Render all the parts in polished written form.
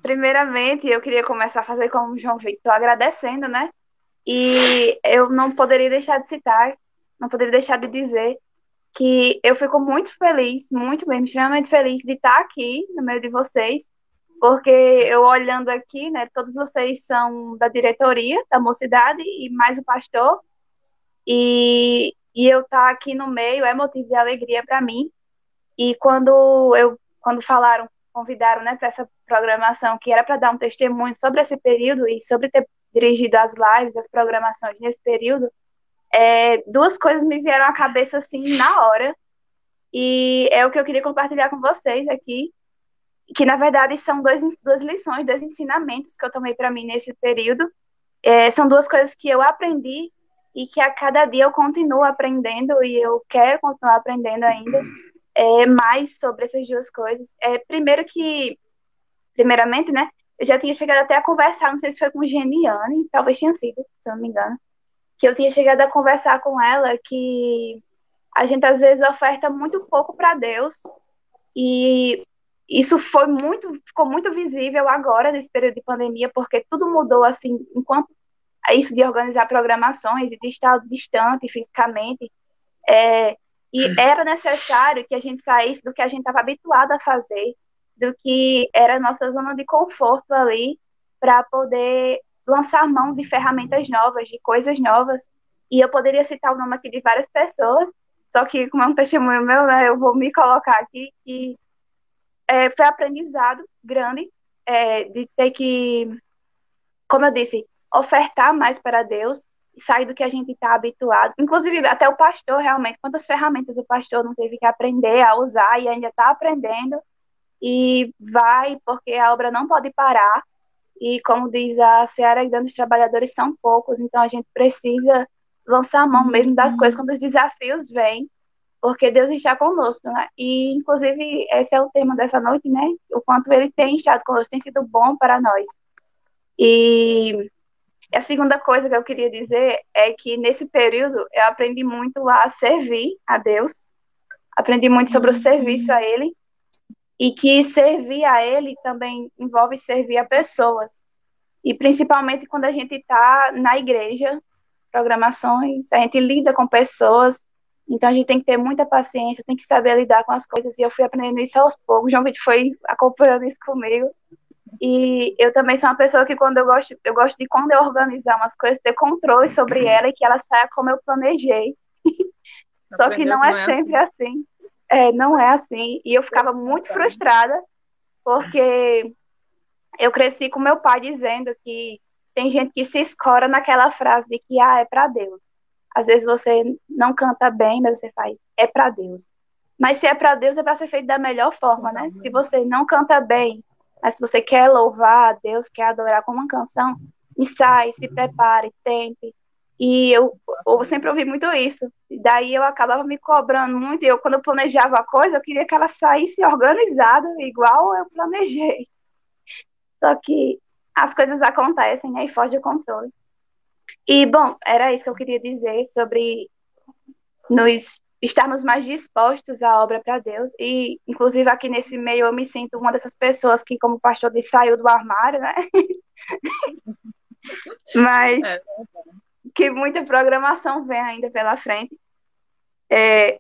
Primeiramente, eu queria começar a fazer como o João Victor, agradecendo, né? E eu não poderia deixar de citar, não poderia deixar de dizer que eu fico muito feliz, muito mesmo, extremamente feliz de estar aqui no meio de vocês, porque eu olhando aqui, né, todos vocês são da diretoria da mocidade e mais o pastor, e eu estar aqui no meio é motivo de alegria para mim. E quando falaram, convidaram, né, para essa programação, que era para dar um testemunho sobre esse período e sobre ter dirigido as lives, as programações nesse período, duas coisas me vieram à cabeça assim na hora, e é o que eu queria compartilhar com vocês aqui, que na verdade são duas lições, dois ensinamentos que eu tomei para mim nesse período. São duas coisas que eu aprendi e que a cada dia eu continuo aprendendo e eu quero continuar aprendendo ainda mais sobre essas duas coisas. Primeiramente, né, eu já tinha chegado até a conversar, não sei se foi com Geniane, talvez tenha sido, se eu não me engano, que eu tinha chegado a conversar com ela que a gente às vezes oferta muito pouco para Deus e isso ficou muito visível agora nesse período de pandemia, porque tudo mudou assim, enquanto isso de organizar programações e de estar distante fisicamente, é, e era necessário que a gente saísse do que a gente estava habituado a fazer, do que era a nossa zona de conforto ali, para poder lançar mão de ferramentas novas, de coisas novas. E eu poderia citar o nome aqui de várias pessoas, só que, como é um testemunho meu, né, eu vou me colocar aqui, e foi aprendizado grande de ter que, como eu disse, ofertar mais para Deus, sair do que a gente está habituado. Inclusive, até o pastor, realmente, quantas ferramentas o pastor não teve que aprender a usar e ainda está aprendendo, e vai, porque a obra não pode parar. E, como diz a Seara, ainda os trabalhadores são poucos, então a gente precisa lançar a mão mesmo das coisas quando os desafios vêm, porque Deus está conosco, né? E, inclusive, esse é o tema dessa noite, né? O quanto ele tem estado conosco, tem sido bom para nós. E a segunda coisa que eu queria dizer é que nesse período eu aprendi muito a servir a Deus, aprendi muito sobre o serviço a Ele, e que servir a Ele também envolve servir a pessoas. E principalmente quando a gente está na igreja, programações, a gente lida com pessoas, então a gente tem que ter muita paciência, tem que saber lidar com as coisas, e eu fui aprendendo isso aos poucos. O João Vitor foi acompanhando isso comigo. E eu também sou uma pessoa que quando eu gosto de quando eu organizar umas coisas, ter controle sobre ela e que ela saia como eu planejei. Só que Aprendeu não que é não é sempre assim. assim. Não é assim. E eu ficava muito frustrada, porque eu cresci com meu pai dizendo que tem gente que se escora naquela frase de que é para Deus. Às vezes você não canta bem, mas você faz, é para Deus. Mas se é para Deus, é para ser feito da melhor forma, né? Se você não canta bem, mas se você quer louvar a Deus, quer adorar com uma canção, ensaie, se prepare, tente. E eu sempre ouvi muito isso. E daí eu acabava me cobrando muito. E eu, quando eu planejava a coisa, eu queria que ela saísse organizada, igual eu planejei. Só que as coisas acontecem, né? E foge do controle. E, bom, era isso que eu queria dizer sobre nos estarmos mais dispostos à obra para Deus. E, inclusive, aqui nesse meio eu me sinto uma dessas pessoas que, como o pastor disse, saiu do armário, né? Mas É, que muita programação vem ainda pela frente. Deixa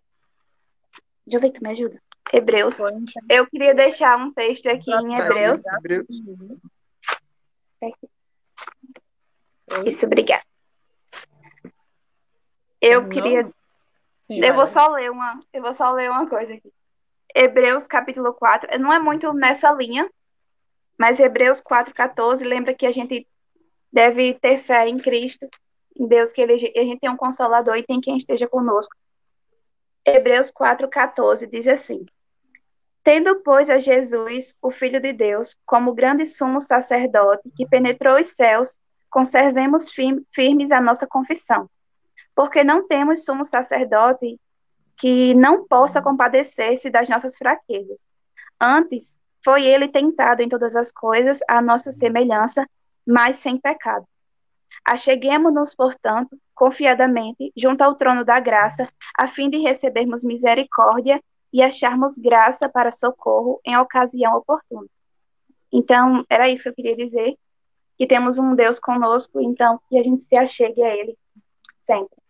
eu ver, tu me ajuda. Hebreus. foi Eu queria deixar um texto aqui já em tá Hebreus. já Hebreus. Oi? Isso, obrigada. Eu queria. Terminou? Sim, vai. Eu vou só ler uma coisa aqui. Hebreus capítulo 4. Não é muito nessa linha, mas Hebreus 4,14 lembra que a gente deve ter fé em Cristo, em Deus, que a gente tem um consolador e tem quem esteja conosco. Hebreus 4,14 diz assim: Tendo, pois, a Jesus, o Filho de Deus, como grande sumo sacerdote que penetrou os céus, conservemos firmes a nossa confissão. Porque não temos sumo sacerdote que não possa compadecer-se das nossas fraquezas. Antes, foi ele tentado em todas as coisas, à nossa semelhança, mas sem pecado. Acheguemo-nos, portanto, confiadamente, junto ao trono da graça, a fim de recebermos misericórdia e acharmos graça para socorro em ocasião oportuna. Então, era isso que eu queria dizer, que temos um Deus conosco, então que a gente se achegue a Ele sempre.